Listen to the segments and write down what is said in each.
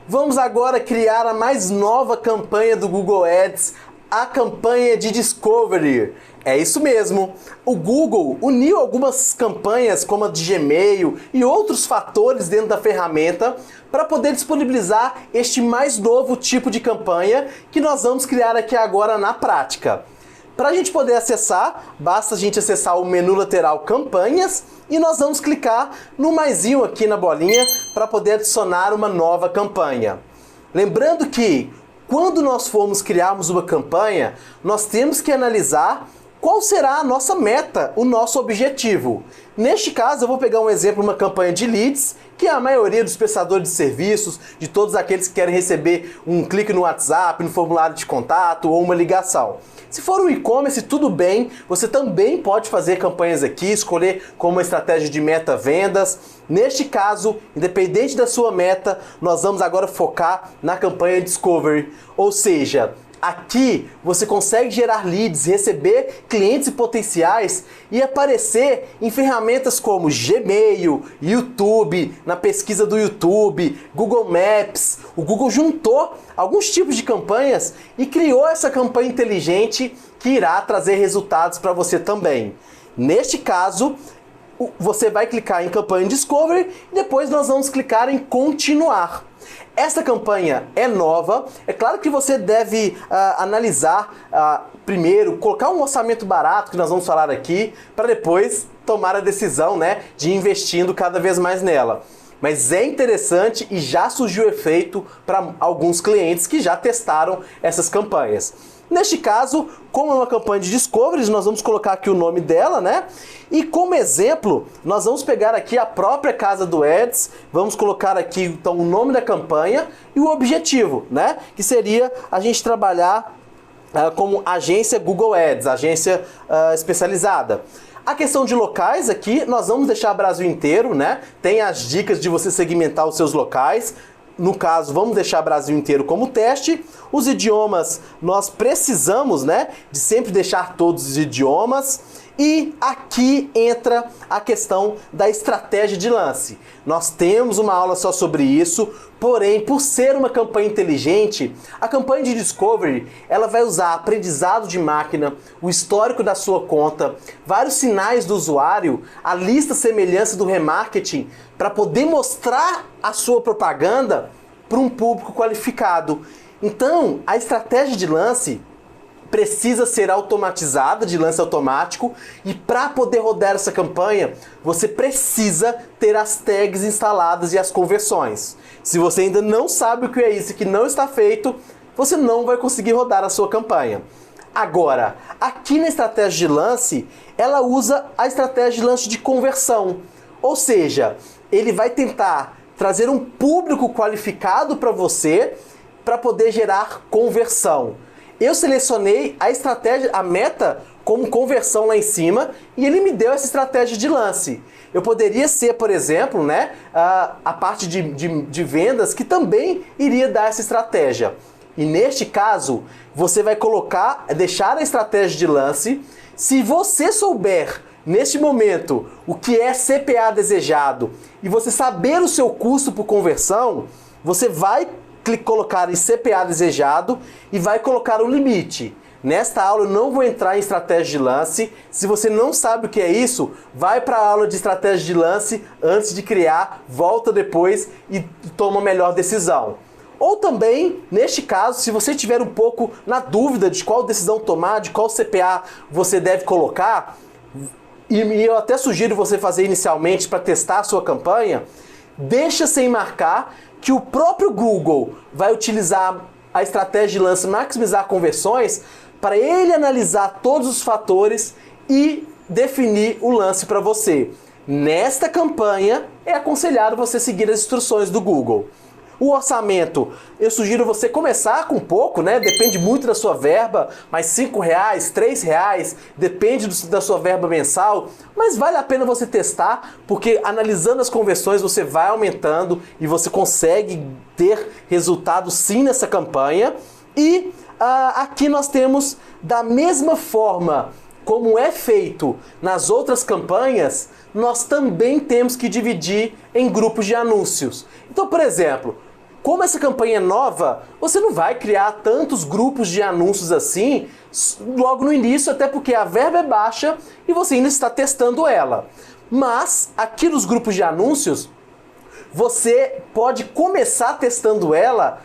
Vamos agora criar a mais nova campanha do Google Ads, a campanha de Discovery. É isso mesmo, o Google uniu algumas campanhas como a de Gmail e outros fatores dentro da ferramenta para poder disponibilizar este mais novo tipo de campanha que nós vamos criar aqui agora na prática. Para a gente poder acessar, basta a gente acessar o menu lateral Campanhas e nós vamos clicar no maisinho aqui na bolinha para poder adicionar uma nova campanha. Lembrando que quando nós formos criarmos uma campanha, nós temos que analisar qual será a nossa meta, o nosso objetivo. Neste caso, eu vou pegar um exemplo, uma campanha de leads, que é a maioria dos prestadores de serviços, de todos aqueles que querem receber um clique no WhatsApp, no formulário de contato ou uma ligação. Se for um e-commerce, tudo bem, você também pode fazer campanhas aqui, escolher como uma estratégia de meta-vendas. Neste caso, independente da sua meta, nós vamos agora focar na campanha Discovery, ou seja, aqui você consegue gerar leads, receber clientes potenciais e aparecer em ferramentas como Gmail, YouTube, na pesquisa do YouTube, Google Maps. O Google juntou alguns tipos de campanhas e criou essa campanha inteligente que irá trazer resultados para você também. Neste caso, você vai clicar em campanha Discovery e depois nós vamos clicar em continuar. Essa campanha é nova, é claro que você deve analisar primeiro, colocar um orçamento barato, que nós vamos falar aqui, para depois tomar a decisão, né, de ir investindo cada vez mais nela. Mas é interessante e já surgiu efeito para alguns clientes que já testaram essas campanhas. Neste caso, como é uma campanha de Discovery, nós vamos colocar aqui o nome dela, né? E como exemplo, nós vamos pegar aqui a própria casa do Ads, vamos colocar aqui então o nome da campanha e o objetivo, né? Que seria a gente trabalhar como agência Google Ads, agência especializada. A questão de locais aqui, nós vamos deixar o Brasil inteiro, né? Tem as dicas de você segmentar os seus locais. No caso, vamos deixar o Brasil inteiro como teste. Os idiomas, nós precisamos, né, de sempre deixar todos os idiomas. E aqui entra a questão da estratégia de lance. Nós temos uma aula só sobre isso, porém, por ser uma campanha inteligente, a campanha de Discovery, ela vai usar aprendizado de máquina, o histórico da sua conta, vários sinais do usuário, a lista semelhança do remarketing, para poder mostrar a sua propaganda para um público qualificado. Então, a estratégia de lance precisa ser automatizada, de lance automático, e para poder rodar essa campanha, você precisa ter as tags instaladas e as conversões. Se você ainda não sabe o que é isso e que não está feito, você não vai conseguir rodar a sua campanha. Agora, aqui na estratégia de lance, ela usa a estratégia de lance de conversão. Ou seja, ele vai tentar trazer um público qualificado para você para poder gerar conversão. Eu selecionei a estratégia, a meta como conversão lá em cima e ele me deu essa estratégia de lance. Eu poderia ser, por exemplo, né, a parte de vendas que também iria dar essa estratégia. E neste caso, você vai deixar a estratégia de lance. Se você souber, neste momento, o que é CPA desejado e você saber o seu custo por conversão, você vai colocar em CPA desejado e vai colocar o limite. Nesta aula eu não vou entrar em estratégia de lance. Se você não sabe o que é isso, vai para a aula de estratégia de lance antes de criar, volta depois e toma a melhor decisão. Ou também, neste caso, se você tiver um pouco na dúvida de qual decisão tomar, de qual CPA você deve colocar, e eu até sugiro você fazer inicialmente para testar a sua campanha, deixa sem marcar que o próprio Google vai utilizar a estratégia de lance maximizar conversões para ele analisar todos os fatores e definir o lance para você. Nesta campanha, é aconselhado você seguir as instruções do Google. O orçamento, eu sugiro você começar com pouco, né? Depende muito da sua verba, mas R$5, R$3, depende da sua verba mensal, mas vale a pena você testar, porque analisando as conversões você vai aumentando e você consegue ter resultado sim nessa campanha. E aqui nós temos, da mesma forma como é feito nas outras campanhas, nós também temos que dividir em grupos de anúncios. Então, por exemplo, Como essa campanha é nova, você não vai criar tantos grupos de anúncios assim logo no início, até porque a verba é baixa e você ainda está testando ela. Mas aqui nos grupos de anúncios, você pode começar testando ela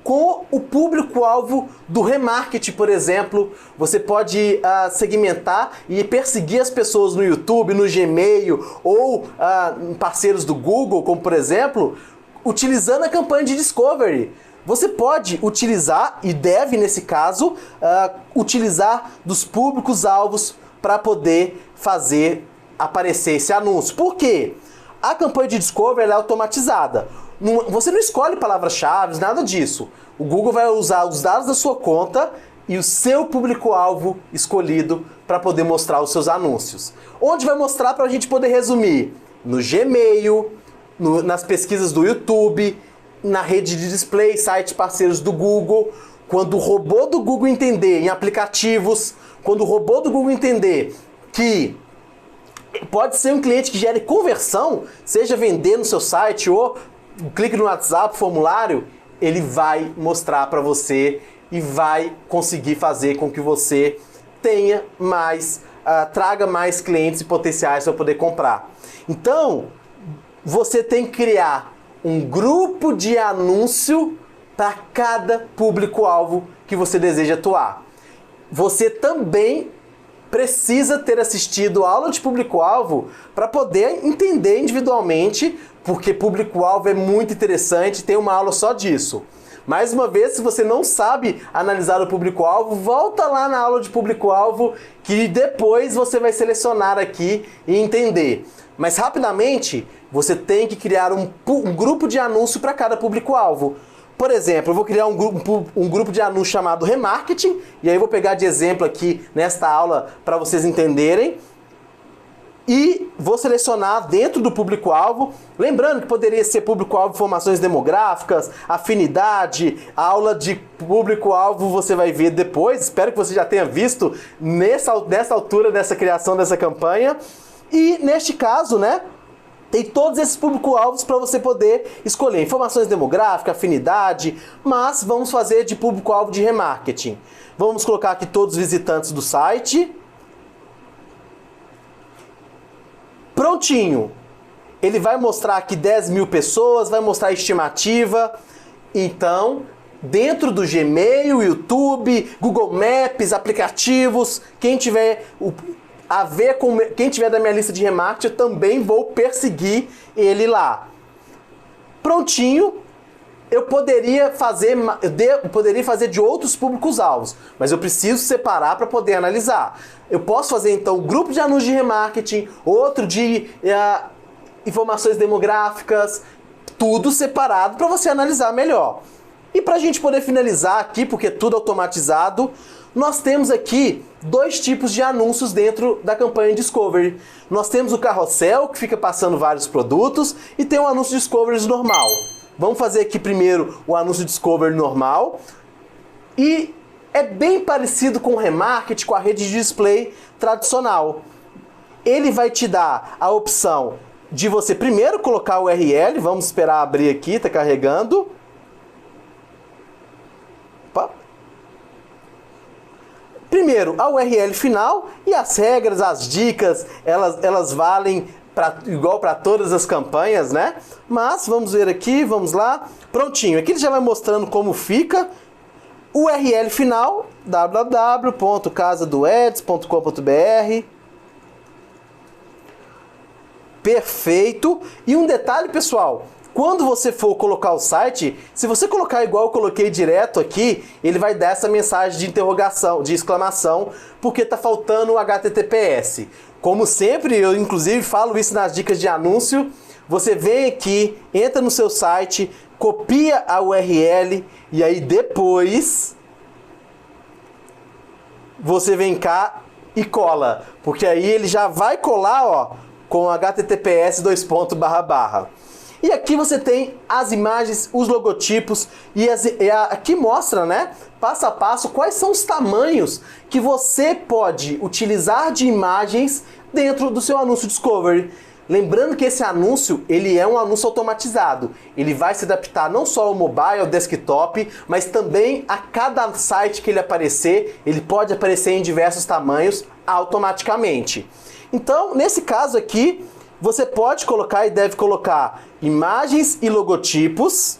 com o público-alvo do remarketing, por exemplo. Você pode segmentar e perseguir as pessoas no YouTube, no Gmail ou parceiros do Google, como por exemplo, utilizando a campanha de Discovery. Você pode utilizar, e deve nesse caso, utilizar dos públicos-alvos para poder fazer aparecer esse anúncio. Por quê? A campanha de Discovery é automatizada. Você não escolhe palavras-chave, nada disso. O Google vai usar os dados da sua conta e o seu público-alvo escolhido para poder mostrar os seus anúncios. Onde vai mostrar para a gente poder resumir? No Gmail, nas pesquisas do YouTube, na rede de display, sites parceiros do Google. Quando o robô do Google entender em aplicativos, quando o robô do Google entender que pode ser um cliente que gere conversão, seja vender no seu site ou clique no WhatsApp, formulário, ele vai mostrar para você e vai conseguir fazer com que você tenha mais, traga mais clientes e potenciais para poder comprar. Então, você tem que criar um grupo de anúncio para cada público-alvo que você deseja atuar. Você também precisa ter assistido a aula de público-alvo para poder entender individualmente, porque público-alvo é muito interessante, tem uma aula só disso. Mais uma vez, se você não sabe analisar o público-alvo, volta lá na aula de público-alvo que depois você vai selecionar aqui e entender. Mas rapidamente, você tem que criar um grupo de anúncio para cada público-alvo. Por exemplo, eu vou criar um grupo de anúncio chamado Remarketing, e aí eu vou pegar de exemplo aqui nesta aula para vocês entenderem. E vou selecionar dentro do público-alvo, lembrando que poderia ser público-alvo informações demográficas, afinidade, aula de público-alvo você vai ver depois, espero que você já tenha visto nessa altura dessa criação dessa campanha. E neste caso, né, tem todos esses público-alvos para você poder escolher informações demográficas, afinidade, mas vamos fazer de público-alvo de remarketing. Vamos colocar aqui todos os visitantes do site. Prontinho. Ele vai mostrar aqui 10 mil pessoas, vai mostrar a estimativa. Então, dentro do Gmail, YouTube, Google Maps, aplicativos, quem tiver quem tiver da minha lista de remarketing, eu também vou perseguir ele lá. Prontinho, eu poderia fazer de outros públicos-alvos, mas eu preciso separar para poder analisar. Eu posso fazer então um grupo de anúncios de remarketing, outro de informações demográficas, tudo separado para você analisar melhor. E para a gente poder finalizar aqui, porque é tudo automatizado, nós temos aqui dois tipos de anúncios dentro da campanha Discovery. Nós temos o carrossel, que fica passando vários produtos, e tem o anúncio Discovery normal. Vamos fazer aqui primeiro o anúncio Discovery normal. E é bem parecido com o remarketing, com a rede de display tradicional. Ele vai te dar a opção de você primeiro colocar o URL, vamos esperar abrir aqui, está carregando. Opa. Primeiro, a URL final e as regras, as dicas, elas valem igual para todas as campanhas, né? Mas vamos ver aqui, vamos lá. Prontinho, aqui ele já vai mostrando como fica. URL final, www.casadoads.com.br. Perfeito. E um detalhe, pessoal, quando você for colocar o site, se você colocar igual eu coloquei direto aqui, ele vai dar essa mensagem de interrogação, de exclamação, porque está faltando o HTTPS. Como sempre, eu inclusive falo isso nas dicas de anúncio, você vem aqui, entra no seu site, copia a URL e aí depois você vem cá e cola, porque aí ele já vai colar, ó, com HTTPS : E aqui você tem as imagens, os logotipos e aqui mostra, né, passo a passo, quais são os tamanhos que você pode utilizar de imagens dentro do seu anúncio Discovery. Lembrando que esse anúncio, ele é um anúncio automatizado. Ele vai se adaptar não só ao mobile, ao desktop, mas também a cada site que ele aparecer, ele pode aparecer em diversos tamanhos automaticamente. Então, nesse caso aqui, você pode colocar e deve colocar imagens e logotipos.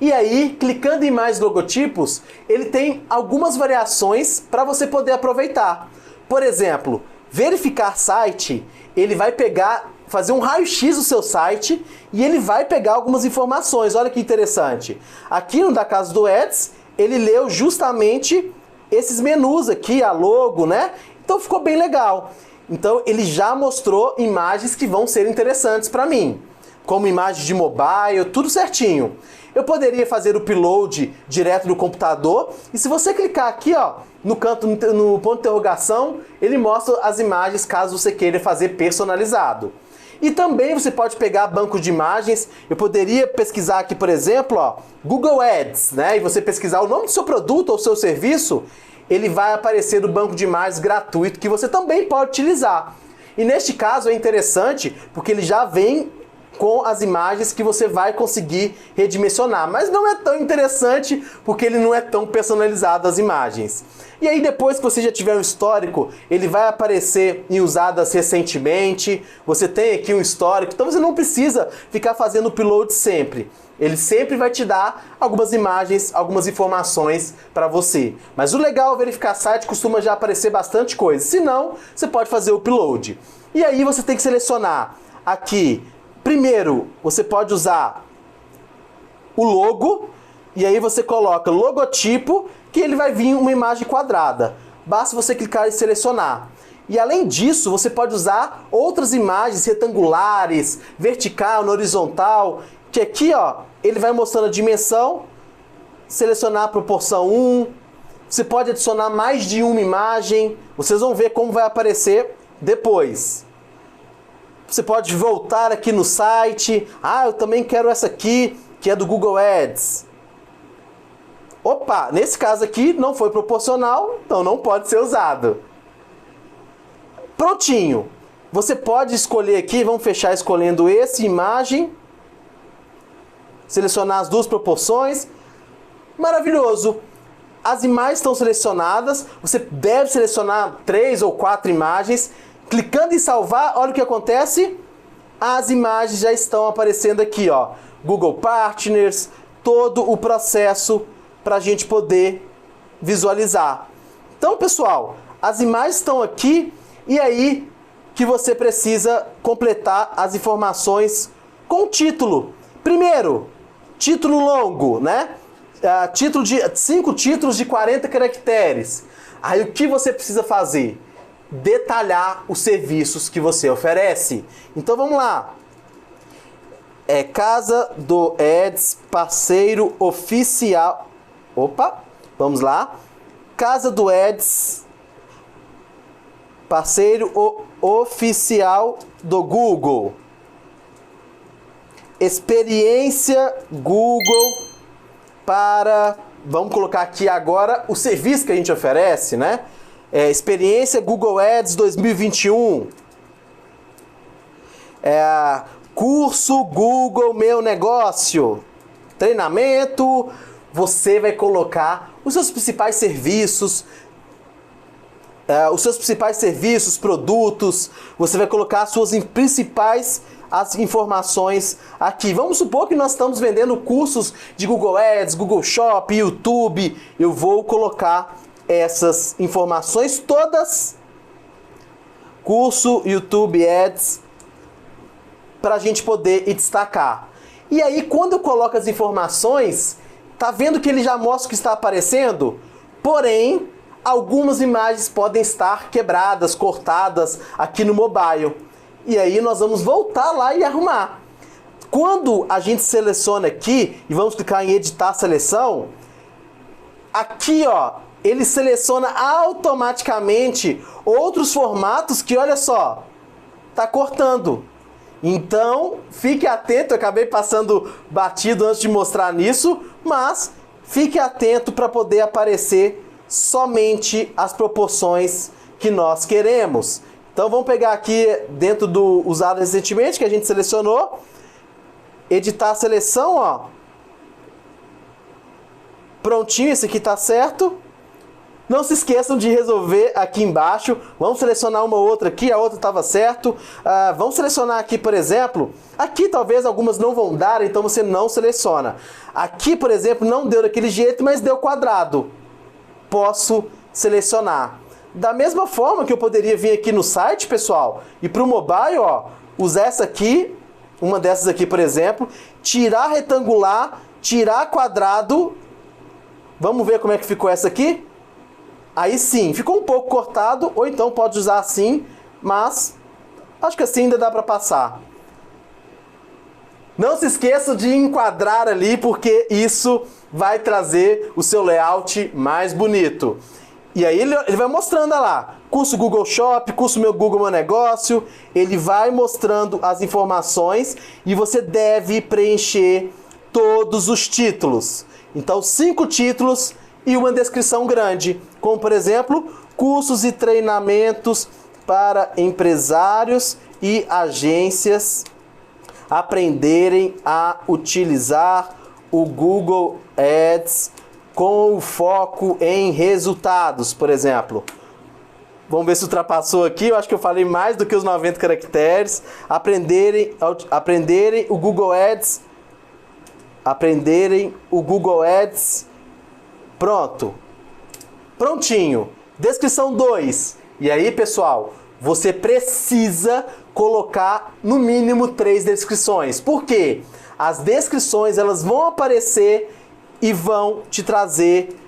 E aí, clicando em mais logotipos, ele tem algumas variações para você poder aproveitar. Por exemplo, verificar site, ele vai pegar, fazer um raio-x do seu site e ele vai pegar algumas informações. Olha que interessante. Aqui no da casa do Ads, ele leu justamente esses menus aqui, a logo, né? Então ficou bem legal. Então ele já mostrou imagens que vão ser interessantes para mim, como imagem de mobile, tudo certinho. Eu poderia fazer o upload direto do computador e se você clicar aqui, ó, no canto, no ponto de interrogação, ele mostra as imagens caso você queira fazer personalizado. E também você pode pegar banco de imagens. Eu poderia pesquisar aqui, por exemplo, ó, Google Ads, né? E você pesquisar o nome do seu produto ou seu serviço, ele vai aparecer no banco de imagens gratuito que você também pode utilizar. E neste caso é interessante porque ele já vem com as imagens que você vai conseguir redimensionar. Mas não é tão interessante porque ele não é tão personalizado as imagens. E aí depois que você já tiver um histórico, ele vai aparecer em usadas recentemente, você tem aqui um histórico, então você não precisa ficar fazendo upload sempre. Ele sempre vai te dar algumas imagens, algumas informações para você. Mas o legal é verificar site, costuma já aparecer bastante coisa. Se não, você pode fazer o upload. E aí você tem que selecionar aqui. Primeiro, você pode usar o logo, e aí você coloca logotipo, que ele vai vir uma imagem quadrada. Basta você clicar e selecionar. E além disso, você pode usar outras imagens retangulares, vertical, na horizontal, que aqui, ó, ele vai mostrando a dimensão, selecionar a proporção 1, você pode adicionar mais de uma imagem, vocês vão ver como vai aparecer depois. Você pode voltar aqui no site. Ah, eu também quero essa aqui, que é do Google Ads. Opa, nesse caso aqui não foi proporcional, então não pode ser usado. Prontinho. Você pode escolher aqui, vamos fechar escolhendo esse, imagem. Selecionar as duas proporções. Maravilhoso. As imagens estão selecionadas. Você deve selecionar 3 ou 4 imagens. Clicando em salvar, olha o que acontece. As imagens já estão aparecendo aqui, ó. Google Partners, todo o processo para a gente poder visualizar. Então, pessoal, as imagens estão aqui e aí que você precisa completar as informações com título. Primeiro, título longo, né? Título de 5 títulos de 40 caracteres. Aí o que você precisa fazer? Detalhar os serviços que você oferece. Então vamos lá. É Casa do Ads, parceiro oficial. Opa, vamos lá. Casa do Ads, parceiro oficial do Google. Experiência Google para... Vamos colocar aqui agora o serviço que a gente oferece, né? Experiência Google Ads 2021. Curso Google Meu Negócio. Treinamento. Você vai colocar os seus principais serviços. Produtos. Você vai colocar as suas principais informações aqui. Vamos supor que nós estamos vendendo cursos de Google Ads, Google Shop, YouTube. Eu vou colocar essas informações todas, curso, YouTube Ads, para a gente poder destacar. E aí, quando eu coloco as informações, tá vendo que ele já mostra o que está aparecendo? Porém, algumas imagens podem estar quebradas, cortadas aqui no mobile. E aí nós vamos voltar lá e arrumar. Quando a gente seleciona aqui, e vamos clicar em editar a seleção, aqui, ó, ele seleciona automaticamente outros formatos que, olha só, tá cortando. Então, fique atento, eu acabei passando batido antes de mostrar nisso, mas fique atento para poder aparecer somente as proporções que nós queremos. Então vamos pegar aqui dentro do usado recentemente, que a gente selecionou. Editar a seleção, ó. Prontinho, esse aqui tá certo. Não se esqueçam de resolver aqui embaixo. Vamos selecionar uma outra aqui, a outra estava certo. Vamos selecionar aqui, por exemplo. Aqui talvez algumas não vão dar, então você não seleciona. Aqui, por exemplo, não deu daquele jeito, mas deu quadrado. Posso selecionar. Da mesma forma que eu poderia vir aqui no site, pessoal, e para o mobile, ó, usar essa aqui, uma dessas aqui, por exemplo, tirar retangular, tirar quadrado. Vamos ver como é que ficou essa aqui? Aí sim, ficou um pouco cortado, ou então pode usar assim, mas acho que assim ainda dá para passar. Não se esqueça de enquadrar ali, porque isso vai trazer o seu layout mais bonito. E aí ele vai mostrando, olha lá, curso Google Shop, curso meu Google Meu Negócio, ele vai mostrando as informações e você deve preencher todos os títulos. Então 5 títulos e uma descrição grande, como por exemplo, cursos e treinamentos para empresários e agências aprenderem a utilizar o Google Ads com o foco em resultados, por exemplo. Vamos ver se ultrapassou aqui, eu acho que eu falei mais do que os 90 caracteres. Aprenderem o Google Ads. Aprenderem o Google Ads. Pronto. Prontinho. Descrição 2. E aí, pessoal, você precisa colocar no mínimo 3 descrições. Por quê? As descrições elas vão aparecer e vão te trazer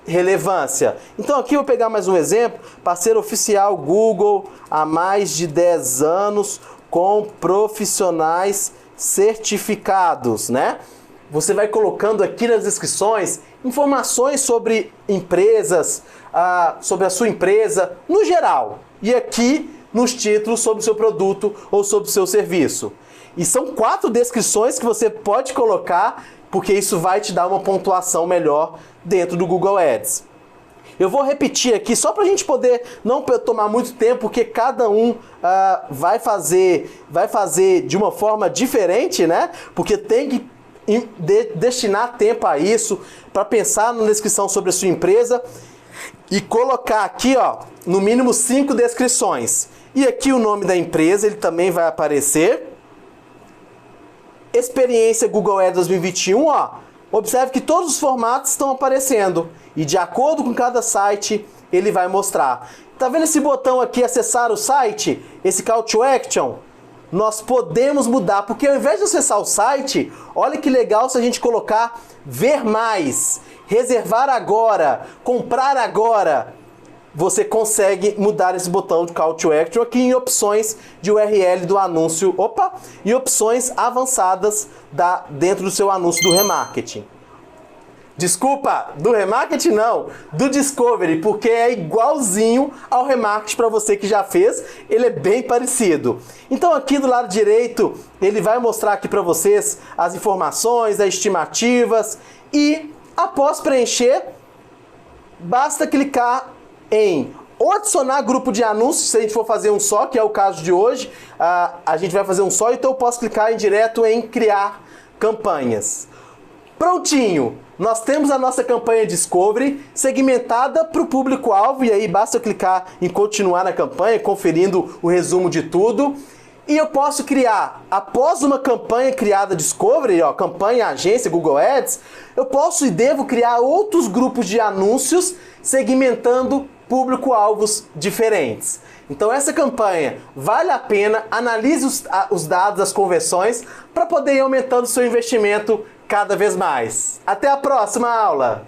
relevância. Então aqui eu vou pegar mais um exemplo. Parceiro oficial Google há mais de 10 anos com profissionais certificados, né? Você vai colocando aqui nas descrições informações sobre empresas, sobre a sua empresa no geral. E aqui nos títulos sobre o seu produto ou sobre o seu serviço. E são 4 descrições que você pode colocar, porque isso vai te dar uma pontuação melhor dentro do Google Ads. Eu vou repetir aqui só para a gente poder não tomar muito tempo, porque cada um vai fazer de uma forma diferente, né? Porque tem que destinar tempo a isso, para pensar na descrição sobre a sua empresa e colocar aqui, ó, no mínimo 5 descrições. E aqui o nome da empresa, ele também vai aparecer. Experiência Google Ads 2021, ó. Observe que todos os formatos estão aparecendo. E de acordo com cada site, ele vai mostrar. Tá vendo esse botão aqui, acessar o site? Esse Call to Action? Nós podemos mudar, porque ao invés de acessar o site, olha que legal se a gente colocar ver mais, reservar agora, comprar agora. Você consegue mudar esse botão de Call to Action aqui em opções de URL do anúncio, e opções avançadas dentro do seu anúncio do remarketing. Desculpa, do remarketing não, do Discovery, porque é igualzinho ao remarketing para você que já fez, ele é bem parecido. Então aqui do lado direito, ele vai mostrar aqui para vocês as informações, as estimativas, e após preencher, basta clicar em ou adicionar grupo de anúncios, se a gente for fazer um só, que é o caso de hoje, a gente vai fazer um só, então eu posso clicar direto em criar campanhas. Prontinho! Nós temos a nossa campanha Discovery segmentada para o público-alvo, e aí basta eu clicar em continuar na campanha, conferindo o resumo de tudo. E eu posso criar, após uma campanha criada Discovery, ó, campanha agência Google Ads, eu posso e devo criar outros grupos de anúncios segmentando público-alvos diferentes. Então essa campanha vale a pena, analise os dados, as conversões, para poder ir aumentando o seu investimento cada vez mais. Até a próxima aula!